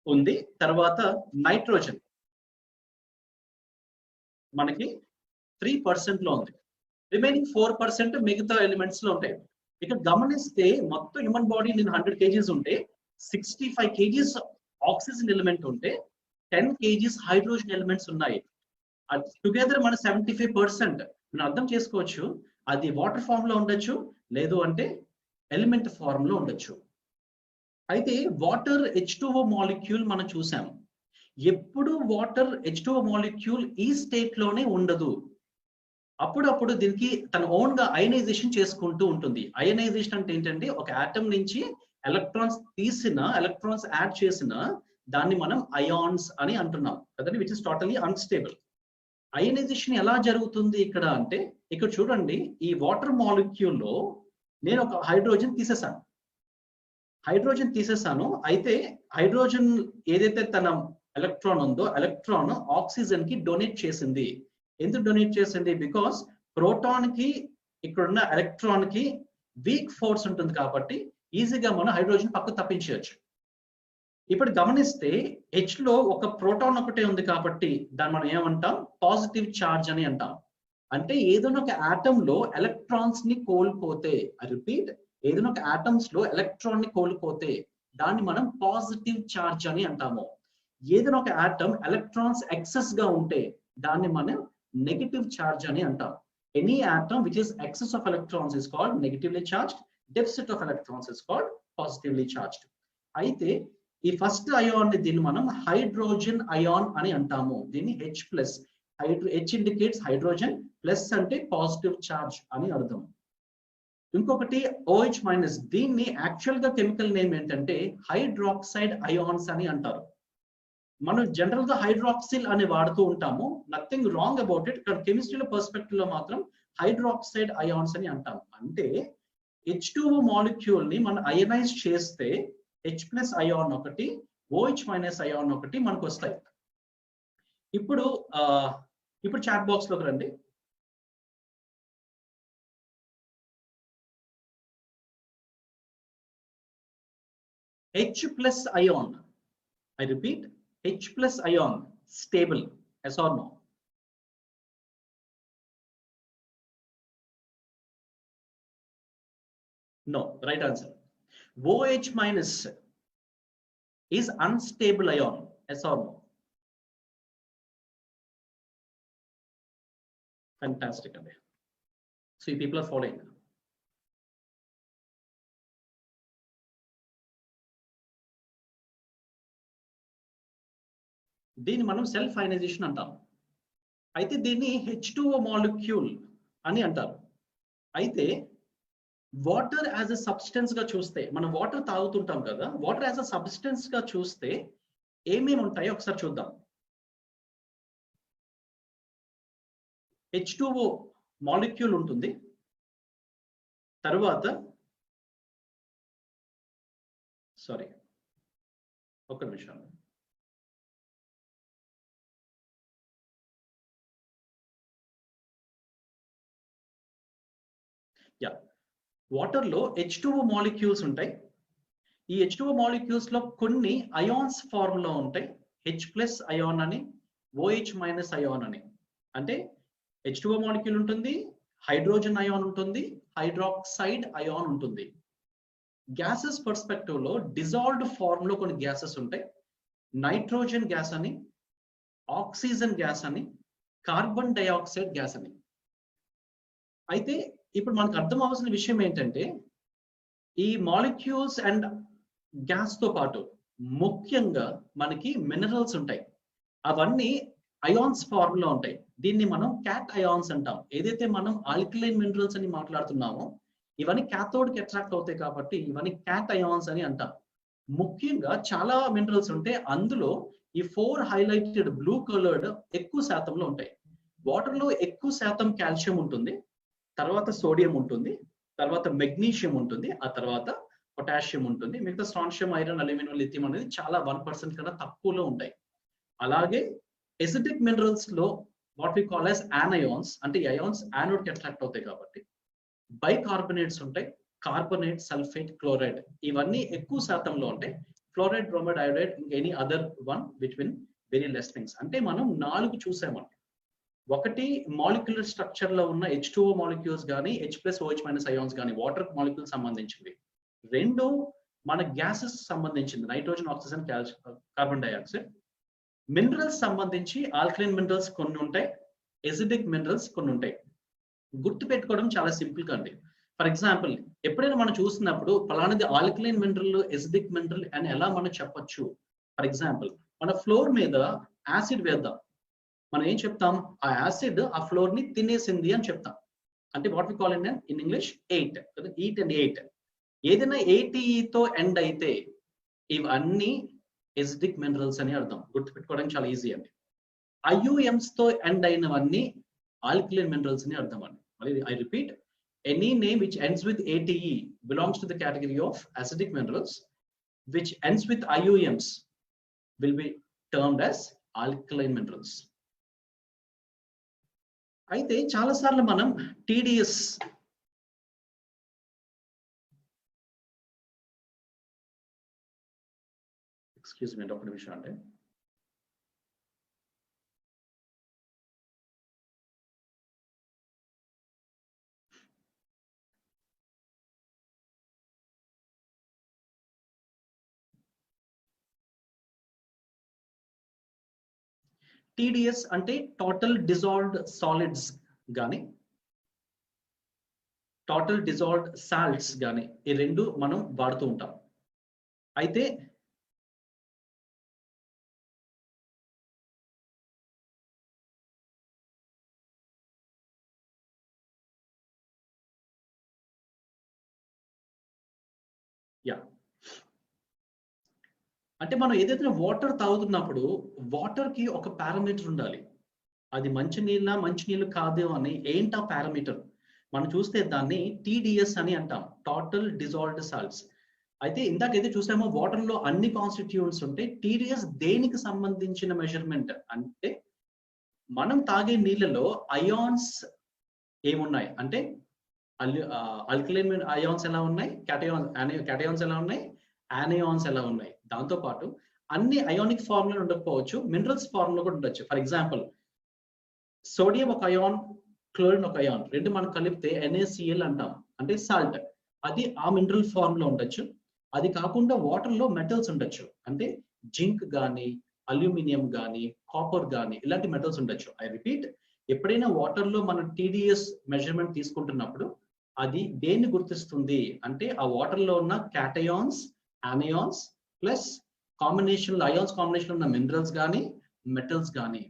ఉంది. తర్వాత నైట్రోజన్ మనకి 3% లో ఉంది. రిమైనింగ్ 4% మిగతా ఎలిమెంట్స్ లో ఉంటాయి. ఇక్కడ గమనిస్తే మొత్తం హ్యూమన్ బాడీ నేను 100 kgs ఉంటే 65 kgs ఆక్సిజన్ ఎలిమెంట్ ఉంటే 10 kgs హైడ్రోజన్ ఎలిమెంట్స్ ఉన్నాయి. టుగెదర్ మన 75%. మనం అర్థం చేసుకోవచ్చు అది వాటర్ ఫామ్ లో ఉండొచ్చు, లేదు అంటే ఎలిమెంట్ ఫార్మ్ లో ఉండొచ్చు. అయితే వాటర్ H2O మాలిక్యూల్ మనం చూసాం. ఎప్పుడు వాటర్ H2O మాలిక్యూల్ ఈ స్టేట్ లోనే ఉండదు. అప్పుడప్పుడు దీనికి తన ఓన్ గా అయనైజేషన్ చేసుకుంటూ ఉంటుంది. అయనైజేషన్ అంటే ఏంటంటే ఒక ఆటమ్ నుంచి ఎలక్ట్రాన్స్ యాడ్ చేసిన దాన్ని మనం అయాన్స్ అని అంటున్నాం కదండి, which is totally unstable. Ionisation ఎలా జరుగుతుంది ఇక్కడ అంటే, ఇక్కడ చూడండి ఈ వాటర్ మాలిక్యూల్ లో నేను ఒక హైడ్రోజన్ తీసేసాను. అయితే హైడ్రోజన్ ఏదైతే తన ఎలక్ట్రాన్ ఉందో ఎలక్ట్రాన్ ఆక్సిజన్ కి డొనేట్ చేసింది. ఎందుకు డొనేట్ చేసింది? బికాస్ ప్రోటాన్ కి ఇక్కడున్న ఎలక్ట్రాన్ కి వీక్ ఫోర్స్ ఉంటుంది కాబట్టి ఈజీగా మనం హైడ్రోజన్ పక్కకు తప్పించవచ్చు. ఇప్పుడు గమనిస్తే H లో ఒక ప్రోటాన్ ఒకటే ఉంది కాబట్టి దాన్ని మనం ఏమంటాం? పాజిటివ్ చార్జ్ అని అంటాం. అంటే ఏదైనా ఒక ఆటమ్ లో ఎలక్ట్రాన్స్ ని కోల్పోతే, రిపీట్, ఏదైనా ఒక ఆటమ్స్ లో ఎలక్ట్రాన్ ని కోల్పోతే దాన్ని మనం పాజిటివ్ చార్జ్ అని అంటాము. ఏదైనా ఒక ఆటమ్ ఎలక్ట్రాన్స్ ఎక్సెస్ గా ఉంటే దాన్ని మనం నెగటివ్ చార్జ్ అని అంటాం. Any atom which is excess of electrons is called negatively charged, deficit of electrons is called positively charged. అయితే ఈ ఫస్ట్ అయాన్ ని దీన్ని మనం హైడ్రోజన్ అయాన్ అని అంటాము. దీన్ని H+. H indicates hydrogen, plus అంటే పాజిటివ్ చార్జ్ అని అర్థం. ఇంకొకటి OH-, దీన్ని యాక్చువల్ గా కెమికల్ నేమ్ ఏంటంటే హైడ్రాక్సైడ్ అయాన్స్ అని అంటారు. మనం జనరల్ గా హైడ్రాక్సిల్ అని వాడుతూ ఉంటాము, నథింగ్ రాంగ్ అబౌట్ ఇట్. ఇక్కడ కెమిస్ట్రీలో పర్స్పెక్టివ్ లో మాత్రం హైడ్రాక్సైడ్ అయాన్స్ అని అంటాం. అంటే H2O మాలిక్యూల్ ని మనం అయనైజ్ చేస్తే H+ అయాన్ ఒకటి, OH- అయాన్ ఒకటి మనకు వస్తాయి. ఇప్పుడు చాట్ బాక్స్ లోకి రండి. H+ ion, I repeat, H+ ion stable, yes or no? No, right answer. OH- is unstable ion, yes or no? Fantastic. So you people are following. దీన్ని మనం self ionisation అంటాం. అయితే దీన్ని H2O మాలిక్యూల్ అని అంటారు. అయితే వాటర్ యాజ్ ఎ సబ్స్టెన్స్ గా చూస్తే, మనం వాటర్ తాగుతుంటాం కదా, వాటర్ యాజ్ ఎ సబ్స్టెన్స్ గా చూస్తే ఏమేమి ఉంటాయో ఒకసారి చూద్దాం. H2O మాలిక్యూల్ ఉంటుంది. తర్వాత ఒక్క నిమిషం. వాటర్ లో H2O మాలిక్యూల్స్ ఉంటాయి. ఈ H2O మాలిక్యూల్స్ లో కొన్ని అయాన్స్ ఫార్మ్ లో ఉంటాయి. H+ అయాన్ అని, OH- అయాన్ అని. అంటే H2O మాలిక్యూల్ ఉంటుంది, హైడ్రోజన్ అయాన్ ఉంటుంది, హైడ్రాక్సైడ్ అయాన్ ఉంటుంది. గ్యాసెస్ పర్స్పెక్టివ్ లో డిజాల్వ్డ్ ఫార్మ్ లో కొన్ని గ్యాసెస్ ఉంటాయి. నైట్రోజన్ గ్యాస్ అని, ఆక్సిజన్ గ్యాస్ అని, కార్బన్ డైఆక్సైడ్ గ్యాస్ అని. అయితే ఇప్పుడు మనకు అర్థం అవ్వాల్సిన విషయం ఏంటంటే, ఈ మాలిక్యూల్స్ అండ్ గ్యాస్ తో పాటు ముఖ్యంగా మనకి మినరల్స్ ఉంటాయి. అవన్నీ అయాన్స్ ఫార్మ్ లో ఉంటాయి. దీన్ని మనం క్యాట్ అయాన్స్ అంటాం. ఏదైతే మనం ఆల్కలైన్ మినరల్స్ అని మాట్లాడుతున్నామో ఇవన్నీ క్యాథోడ్ కి అట్రాక్ట్ అవుతాయి కాబట్టి ఇవన్నీ క్యాట్ అయాన్స్ అని అంటాం. ముఖ్యంగా చాలా మినరల్స్ ఉంటే అందులో ఈ 4 హైలైటెడ్ బ్లూ కలర్డ్ ఎక్కువ శాతంలో ఉంటాయి. వాటర్ లో ఎక్కువ శాతం కాల్షియం ఉంటుంది, తర్వాత సోడియం ఉంటుంది, తర్వాత మెగ్నీషియం ఉంటుంది, ఆ తర్వాత పొటాషియం ఉంటుంది. మిగతా స్ట్రాన్షియం, ఐరన్, అల్యూమినియం, లిథియం అనేది చాలా 1% కన్నా తక్కువలో ఉంటాయి. అలాగే ఎసిడిక్ మినరల్స్ లో what we call as anions, అంటే అయాన్స్ యానోడ్ కి అట్రాక్ట్ అవుతాయి కాబట్టి బైకార్బోనేట్స్ ఉంటాయి. కార్బోనేట్, సల్ఫేట్, క్లోరైడ్ ఇవన్నీ ఎక్కువ శాతంలో ఉంటాయి. Fluoride, bromide, iodide, any other one between very less things. అంటే మనం 4 చూసామండి. ఒకటి మాలిక్యులర్ స్ట్రక్చర్ లో ఉన్న H2O మాలిక్యూల్స్ కానీ, H+OH- అయాన్స్ కానీ వాటర్ మాలిక్యూల్ సంబంధించింది. 2 మన గ్యాసెస్ సంబంధించింది, nitrogen, oxygen, carbon dioxide. Minerals సంబంధించి ఆల్కలైన్ మినరల్స్ కొన్ని ఉంటాయి, ఎసిడిక్ మినరల్స్ కొన్ని ఉంటాయి. గుర్తు పెట్టుకోవడం చాలా సింపుల్ గా అండి. ఫర్ ఎగ్జాంపుల్, ఎప్పుడైనా మనం చూసినప్పుడు ఫలానాది ఆల్కలైన్ మినరల్, ఎసిడిక్ మినరల్ అని ఎలా మనం చెప్పొచ్చు. ఫర్ ఎగ్జాంపుల్, మన ఫ్లోర్ మీద యాసిడ్ వేద్దాం, మనం ఏం చెప్తాం, ఆ యాసిడ్ ఆ ఫ్లోర్ ని తినేసింది అని చెప్తాం. అంటే what we call in English eight, eat and eight. ఏదైనా ATE తో ఎండ్ అయితే ఇవన్నీ ఎసిడిక్ మినరల్స్ అని అర్థం. గుర్తుపెట్టుకోవడానికి చాలా ఈజీ అండి. IUMs తో ఎండ్ అయినవన్నీ ఆల్కలైన్ మినరల్స్ అని అర్థం అండి. మళ్ళీ I repeat, any name which ends with ATE belongs to the category of acidic minerals, which ends with IUMs will be termed as alkaline minerals. అయితే చాలా సార్లు మనం TDS ఎక్స్క్యూజ్ మీ ఒక నిమిషం అంటే TDS అంటే టోటల్ డిజాల్వ్డ్ సాలిడ్స్ కానీ, total dissolved salts కానీ, ఈ 2 మనం వాడుతూ ఉంటాం. అయితే అంటే మనం ఏదైతే వాటర్ తాగుతున్నప్పుడు వాటర్ కి ఒక పారామీటర్ ఉండాలి. అది మంచినీళ్ళు కాదు అని ఏంటి ఆ పారామీటర్ మనం చూస్తే దాన్ని TDS అని అంటాం, టోటల్ డిజాల్వ్డ్ సాల్ట్స్. అయితే ఇందాకైతే చూసామో వాటర్ లో అన్ని కాన్స్టిట్యూయెంట్స్ ఉంటాయి. TDS దేనికి సంబంధించిన మెజర్మెంట్ అంటే మనం తాగే నీళ్ళలో అయాన్స్ ఏమున్నాయి అంటే ఆల్కలైన్ అయాన్స్ ఎలా ఉన్నాయి, క్యాటయాన్స్ ఎలా ఉన్నాయి, యానయాన్స్ ఎలా ఉన్నాయి. దాంతో పాటు అన్ని అయానిక్ ఫార్మ్ లో ఉండకపోవచ్చు, మినరల్స్ ఫార్మ్ లో కూడా ఉండొచ్చు. ఫర్ ఎగ్జాంపుల్, సోడియం ఒక అయాన్, క్లోరిన్ ఒక అయాన్, 2 మనం కలిపితే NaCl అంటాం, అంటే సాల్ట్. అది ఆ మినరల్ ఫార్మ్ లో ఉండొచ్చు. అది కాకుండా వాటర్ లో మెటల్స్ ఉండొచ్చు, అంటే జింక్ గానీ, అల్యూమినియం గానీ, కాపర్ గానీ, ఇలాంటి మెటల్స్ ఉండొచ్చు. ఐ రిపీట్, ఎప్పుడైనా వాటర్ లో మనం TDS మెజర్మెంట్ తీసుకుంటున్నప్పుడు అది దేన్ని గుర్తిస్తుంది అంటే ఆ వాటర్ లో ఉన్న cations, anions plus combination ions combination ఉన్న మినరల్స్ కానీ, మెటల్స్ కానీ.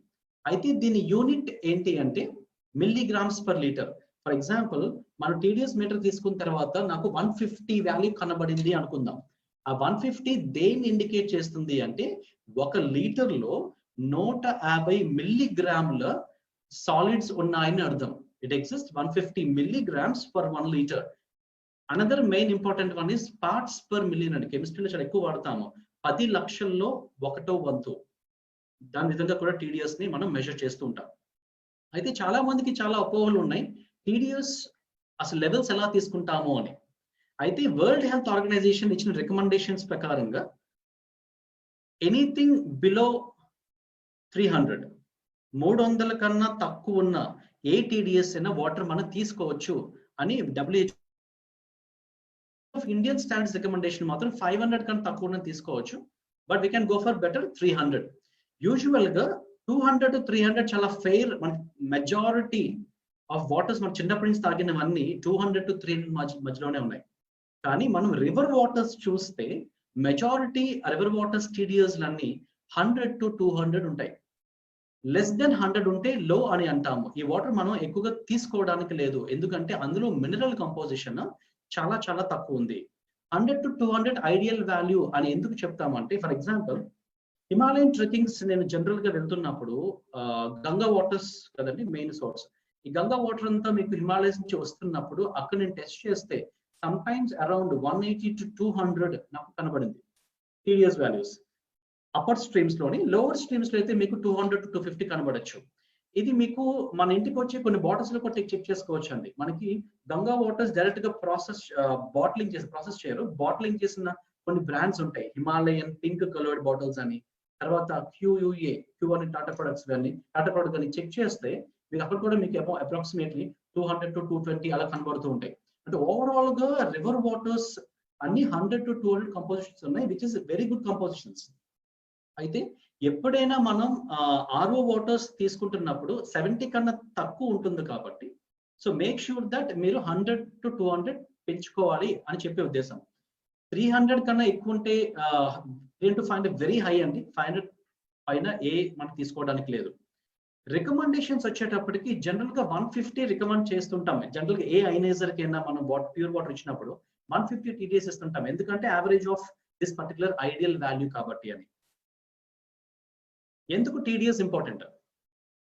అయితే దీని యూనిట్ ఏంటి అంటే milligrams per litre. For example మనం TDS మీటర్ తీసుకున్న తర్వాత నాకు 150 వాల్యూ కనబడింది అనుకుందాం. ఆ 150 దేన్ని ఇండికేట్ చేస్తుంది అంటే 1 లీటర్ లో 150 మిల్లీగ్రాముల సాలిడ్స్ ఉన్నాయని అర్థం. It exist 150 milligrams per 1 liter. Another main important one is parts per million అండి. కెమిస్ట్రీలో చాలా ఎక్కువ వాడతాము. 10 లక్షల్లో 1వ వంతు. దాని విధంగా కూడా TDS ని మనం మెజర్ చేస్తూ ఉంటాం. అయితే చాలా మందికి చాలా అపోహలు ఉన్నాయి TDS అసలు లెవెల్స్ ఎలా తీసుకుంటాము అని. అయితే వరల్డ్ హెల్త్ ఆర్గనైజేషన్ ఇచ్చిన రికమెండేషన్స్ ప్రకారంగా ఎనీథింగ్ బిలో 300 కన్నా తక్కువ ఉన్న ఏ TDS అయినా వాటర్ మనం తీసుకోవచ్చు అని WHO ఇండియన్ స్టాండర్డ్స్ రికమెండేషన్ మాత్రం 500 కన్నా తక్కువ ఉన్న తీసుకోవచ్చు. But we can go for better 300. Usual గా 200 to 300 చాలా ఫెయిర్. మన మెజారిటీ ఆఫ్ వాటర్స్ మనం చిన్నప్పటి నుంచి తాగినవన్నీ 200 to 300 మధ్యలోనే ఉన్నాయి. కానీ మనం రివర్ వాటర్స్ చూస్తే మెజారిటీ రివర్ వాటర్స్ TDS లన్నీ 100 to 200 ఉంటాయి. లెస్ దెన్ 100 ఉంటే లో అని అంటాము. ఈ వాటర్ మనం ఎక్కువగా తీసుకోవడానికి లేదు, ఎందుకంటే అందులో మినరల్ కంపోజిషన్ చాలా చాలా తక్కువ ఉంది. 100 to 200 ఐడియల్ వాల్యూ అని ఎందుకు చెప్తామంటే, ఫర్ ఎగ్జాంపుల్ హిమాలయన్ ట్రెక్కింగ్స్ నేను జనరల్ గా వెళ్తున్నప్పుడు గంగా వాటర్స్ కదండి మెయిన్ సోర్స్. ఈ గంగా వాటర్ అంతా మీకు హిమాలయస్ నుంచి వస్తున్నప్పుడు అక్కడ నేను టెస్ట్ చేస్తే సమ్ టైమ్స్ అరౌండ్ 180 to 200 నాకు కనబడింది TDS వాల్యూస్. అప్పర్ స్ట్రీమ్స్ లోని. లోవర్ స్ట్రీమ్స్ లో అయితే మీకు 200 to 250 కనబడచ్చు. ఇది మీకు మన ఇంటికి వచ్చి కొన్ని బాటిల్స్ లో కూడా చెక్ చేసుకోవచ్చు అండి. మనకి గంగా వాటర్స్ డైరెక్ట్ గా బాటిలింగ్ చేసి ప్రాసెస్ చేయరు. బాటిలింగ్ చేసిన కొన్ని బ్రాండ్స్ ఉంటాయి, హిమాలయన్ పింక్ కలర్డ్ బాటిల్స్ అని, తర్వాత QUA అని టాటా ప్రొడక్ట్స్ కానీ టాటా ప్రొడక్ట్ కానీ చెక్ చేస్తే మీకు అక్కడ కూడా మీకు అప్రాక్సిమేట్లీ 200 to 220 అలా కనబడుతూ ఉంటాయి. అంటే ఓవరాల్ గా రివర్ వాటర్స్ అన్ని 100 to 200 కంపోజిషన్స్ ఉన్నాయి, which is very good compositions. అయితే ఎప్పుడైనా మనం RO వాటర్స్ తీసుకుంటున్నప్పుడు 70 కన్నా తక్కువ ఉంటుంది కాబట్టి సో మేక్ షూర్ దట్ మీరు 100 to 200 పెంచుకోవాలి అని చెప్పే ఉద్దేశం. 300 కన్నా ఎక్కువ ఉంటే టు ఫైండ్ వెరీ హై అండి. 500 పైన మనం తీసుకోవడానికి లేదు. రికమెండేషన్స్ వచ్చేటప్పటికి జనరల్ గా 150 రికమెండ్ చేస్తుంటాం. జనరల్ గా ఏ అయనైజర్ కైనా మనం ప్యూర్ వాటర్ ఇచ్చినప్పుడు 150 TDS ఇస్తుంటాం, ఎందుకంటే average of this particular ideal value కాబట్టి అని. ఎందుకు TDS ఇంపార్టెంట్?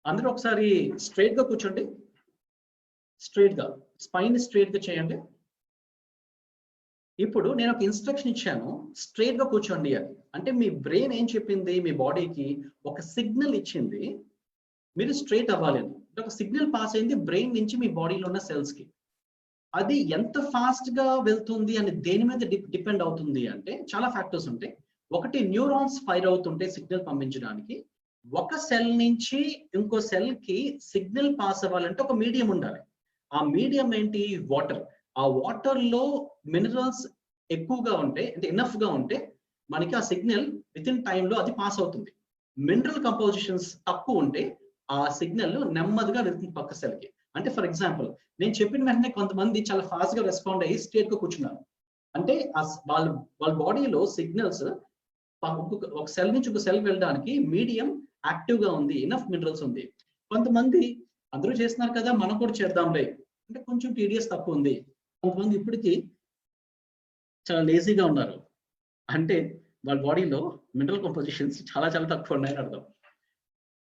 అందరూ ఒకసారి స్ట్రైట్ గా కూర్చోండి. స్ట్రైట్ గా స్పైన్ స్ట్రైట్ గా చేయండి. ఇప్పుడు నేను ఒక ఇన్స్ట్రక్షన్ ఇచ్చాను, స్ట్రైట్ గా కూర్చోండి అని. అంటే మీ బ్రెయిన్ ఏం చెప్పింది, మీ బాడీకి ఒక సిగ్నల్ ఇచ్చింది మీరు స్ట్రైట్ అవ్వాలి అని. ఒక సిగ్నల్ పాస్ అయింది బ్రెయిన్ నుంచి మీ బాడీలో ఉన్న సెల్స్ కి. అది ఎంత ఫాస్ట్ గా వెళ్తుంది అని దేని మీద డిపెండ్ అవుతుంది అంటే చాలా ఫ్యాక్టర్స్ ఉంటాయి. ఒకటి, న్యూరాన్స్ ఫైర్ అవుతుంటే సిగ్నల్ పంపించడానికి. ఒక సెల్ నుంచి ఇంకో సెల్ కి సిగ్నల్ పాస్ అవ్వాలంటే ఒక మీడియం ఉండాలి. ఆ మీడియం ఏంటి? వాటర్. ఆ వాటర్ లో మినరల్స్ ఎక్కువగా ఉంటే, అంటే ఎనఫ్ గా ఉంటే మనకి ఆ సిగ్నల్ విత్ ఇన్ టైమ్ లో అది పాస్ అవుతుంది. మినరల్ కంపోజిషన్స్ తక్కువ ఉంటే ఆ సిగ్నల్ నెమ్మదిగా వెళ్తుంది పక్క సెల్ కి. అంటే ఫర్ ఎగ్జాంపుల్ నేను చెప్పిన వెంటనే కొంతమంది చాలా ఫాస్ట్ గా రెస్పాండ్ అయ్యి స్ట్రేట్ గా కూర్చున్నారు. అంటే వాళ్ళ బాడీలో సిగ్నల్స్ ఒక సెల్ నుంచి ఒక సెల్ వెళ్ళడానికి మీడియం యాక్టివ్ గా ఉంది, ఇనఫ్ మినరల్స్ ఉంది. కొంతమంది అందరూ చేస్తున్నారు కదా మనం కూడా చేద్దాంలే అంటే కొంచెం TDS తక్కువ ఉంది. కొంతమంది ఇప్పటికీ చాలా లేజీగా ఉన్నారు, అంటే వాళ్ళ బాడీలో మినరల్ కంపోజిషన్స్ చాలా చాలా తక్కువ ఉన్నాయని అర్థం.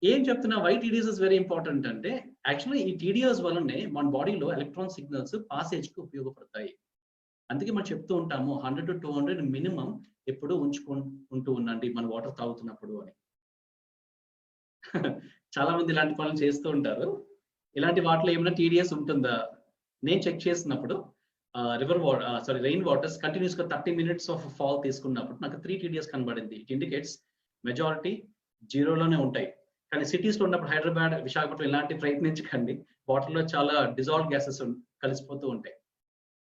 ఏం చెప్తున్నా, why TDS is very important అంటే యాక్చువల్లీ ఈ TDS వల్లనే మన బాడీలో ఎలక్ట్రాన్ సిగ్నల్స్ పాసేజ్ కి ఉపయోగపడతాయి. అందుకే మనం చెప్తూ ఉంటాము 100 to 200 మినిమం ఎప్పుడు ఉంటూ ఉండండి మన వాటర్ తాగుతున్నప్పుడు అని. చాలా మంది ఇలాంటి పనులు చేస్తూ ఉంటారు. ఇలాంటి వాటిలో ఏమైనా TDS ఉంటుందా? నేను చెక్ చేసినప్పుడు రెయిన్ వాటర్స్ కంటిన్యూస్ గా 30 minutes ఆఫ్ ఫాల్ తీసుకున్నప్పుడు నాకు 3 TDS కనబడింది. ఇట్ ఇండికేట్స్ మెజారిటీ జీరోలోనే ఉంటాయి. కానీ సిటీస్ లో ఉన్నప్పుడు హైదరాబాద్, విశాఖపట్నం ఇలాంటి ప్రయత్నించకండి. వాటర్ లో చాలా డిజాల్వ్ గ్యాసెస్ కలిసిపోతూ ఉంటాయి.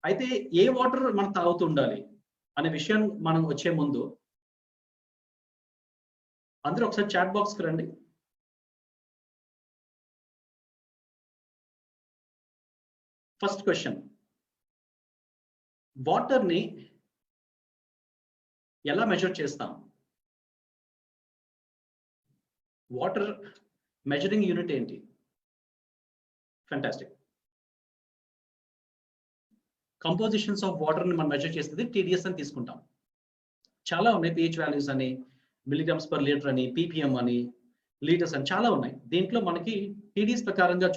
అయితే ఏ వాటర్ మనం తాగుతూ ఉండాలి అనే విషయం మనం వచ్చే ముందు అందరూ ఒకసారి చాట్ బాక్స్ కి రండి. ఫస్ట్ క్వశ్చన్, వాటర్ ని ఎలా మెజర్ చేస్తాం? వాటర్ మెజరింగ్ యూనిట్ ఏంటి? ఫ్యాంటాస్టిక్. కంపోజిషన్స్ ఆఫ్ వాటర్ ని మనం మెజర్ చేసేది టీడీఎస్ అని తీసుకుంటాం. చాలా ఉన్నాయి, pH వాల్యూస్ అని, మిల్లీగ్రామ్స్ పర్ లీటర్ అని, ppm అని, లీటర్స్ అని చాలా ఉన్నాయి. దీంట్లో మనకి టీడీఎస్ ప్రకారంగా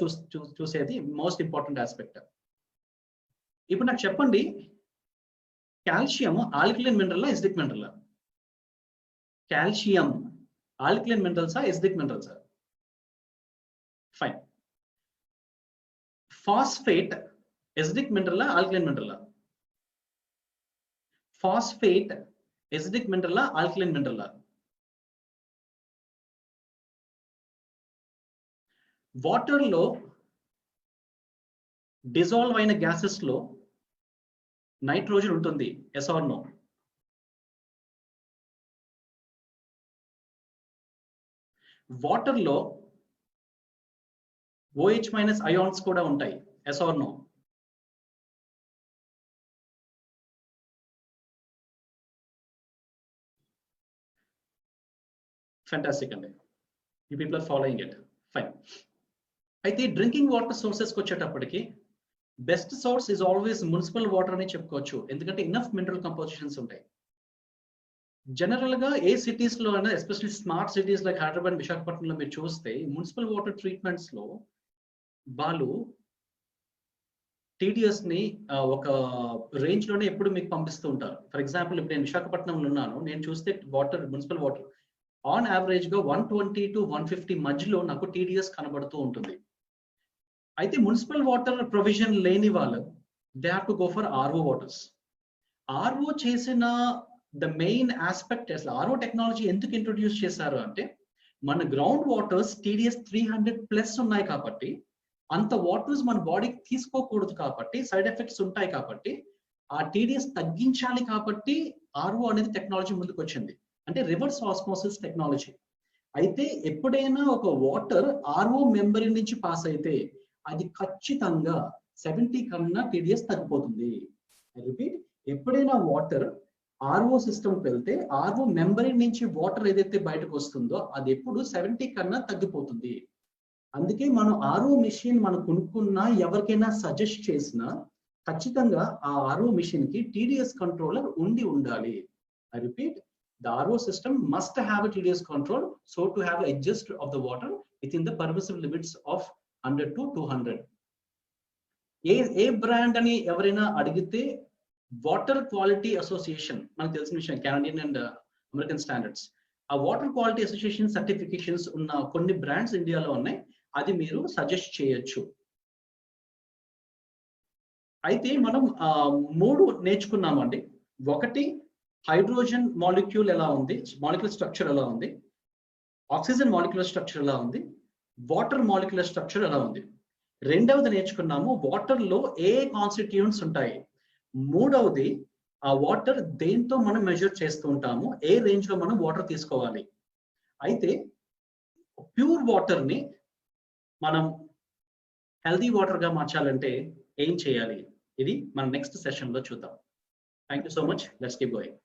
చూసేది మోస్ట్ ఇంపార్టెంట్ ఆస్పెక్ట్. ఇప్పుడు నాకు చెప్పండి, calcium alkaline mineral acidic mineral? Calcium alkaline మినరల్సా ఎసిడిక్ మినరల్సా? Fine. Phosphate acidic mineral alkaline mineral? Phosphate acidic mineral alkaline mineral? Water లో డిజాల్వ్ అయిన గ్యాసెస్ లో నైట్రోజన్ ఉంటుంది, ఎస్ ఆర్ నో? వాటర్ లో OH- అయాన్స్ కూడా ఉంటాయి, ఎస్ ఆర్ నో? ఫ్యాంటాస్టిక్ అండి, you people are following it. Fine. అయితే drinking water సోర్సెస్కి వచ్చేటప్పటికి best source is always municipal water అని చెప్పుకోవచ్చు, ఎందుకంటే ఇనఫ్ మినరల్ కంపోజిషన్స్ ఉంటాయి. జనరల్ గా ఏ సిటీస్ లో అయినా, especially smart cities like Hyderabad, విశాఖపట్నంలో మీరు చూస్తే మున్సిపల్ వాటర్ ట్రీట్మెంట్స్ లో వాళ్ళు టీడీఎస్ ని ఒక రేంజ్ లోనే ఎప్పుడు మీకు పంపిస్తూ ఉంటారు. ఫర్ ఎగ్జాంపుల్ ఇప్పుడు నేను విశాఖపట్నంలో ఉన్నాను, నేను చూస్తే water, municipal water on average గా 120 to 150 మధ్యలో నాకు టీడీఎస్ కనబడుతూ ఉంటుంది. అయితే మున్సిపల్ వాటర్ ప్రొవిజన్ లేని వాళ్ళు they have to go for RO waters. RO చేసిన ద మెయిన్ ఆస్పెక్ట్, అసలు ఆర్ఓ టెక్నాలజీ ఎందుకు ఇంట్రొడ్యూస్ చేశారు అంటే, మన గ్రౌండ్ వాటర్స్ టీడీఎస్ 300+ ఉన్నాయి కాబట్టి, అంత వాటర్స్ మన బాడీకి తీసుకోకూడదు కాబట్టి, సైడ్ ఎఫెక్ట్స్ ఉంటాయి కాబట్టి, ఆ టీడీఎస్ తగ్గించాలి కాబట్టి ఆర్ఓ అనేది టెక్నాలజీ ముందుకు వచ్చింది, అంటే రివర్స్ ఆస్మోసిస్ టెక్నాలజీ. అయితే ఎప్పుడైనా ఒక వాటర్ ఆర్ఓ మెంబరీ నుంచి పాస్ అయితే అది ఖచ్చితంగా 70 కన్నా టీడీఎస్ తగ్గిపోతుంది. రిపీట్, ఎప్పుడైనా వాటర్ ఆర్ఓ సిస్టమ్కి వెళ్తే ఆర్ఓ మెంబరీ నుంచి వాటర్ ఏదైతే బయటకు వస్తుందో అది ఎప్పుడు 70 కన్నా తగ్గిపోతుంది. అందుకే మనం ఆర్ఓ మిషన్ మనం కొనుక్కున్నా, ఎవరికైనా సజెస్ట్ చేసినా ఖచ్చితంగా ఆ ఆర్ఓ మిషన్ కి టీడీఎస్ కంట్రోలర్ ఉండాలి. I repeat, the RO system must have a TDS control, so to have adjust of the water within the permissive limits of 100 to 200. A brand అని ఎవరైనా అడిగితే వాటర్ క్వాలిటీ అసోసియేషన్, మనకు తెలిసిన విషయం, Canadian and American standards, ఆ water quality association certifications ఉన్న కొన్ని brands ఇండియాలో ఉన్నాయి, అది మీరు సజెస్ట్ చేయొచ్చు. అయితే మనం 3 నేర్చుకున్నామండి. ఒకటి, హైడ్రోజన్ మాలిక్యూల్ ఎలా ఉంది, మాలిక్యులర్ స్ట్రక్చర్ ఎలా ఉంది, ఆక్సిజన్ మాలిక్యులర్ స్ట్రక్చర్ ఎలా ఉంది, వాటర్ మాలిక్యులర్ స్ట్రక్చర్ ఎలా ఉంది. రెండవది నేర్చుకున్నాము, వాటర్ లో ఏ కాన్స్టిట్యూయెంట్స్ ఉంటాయి. మూడవది, ఆ వాటర్ దేంతో మనం మెజర్ చేస్తూ ఉంటాము, ఏ రేంజ్ లో మనం వాటర్ తీసుకోవాలి. అయితే ప్యూర్ వాటర్ ని మనం హెల్దీ వాటర్ గా మార్చాలంటే ఏం చేయాలి, ఇది మన నెక్స్ట్ సెషన్ లో చూద్దాం. Thank you so much. Let's keep going.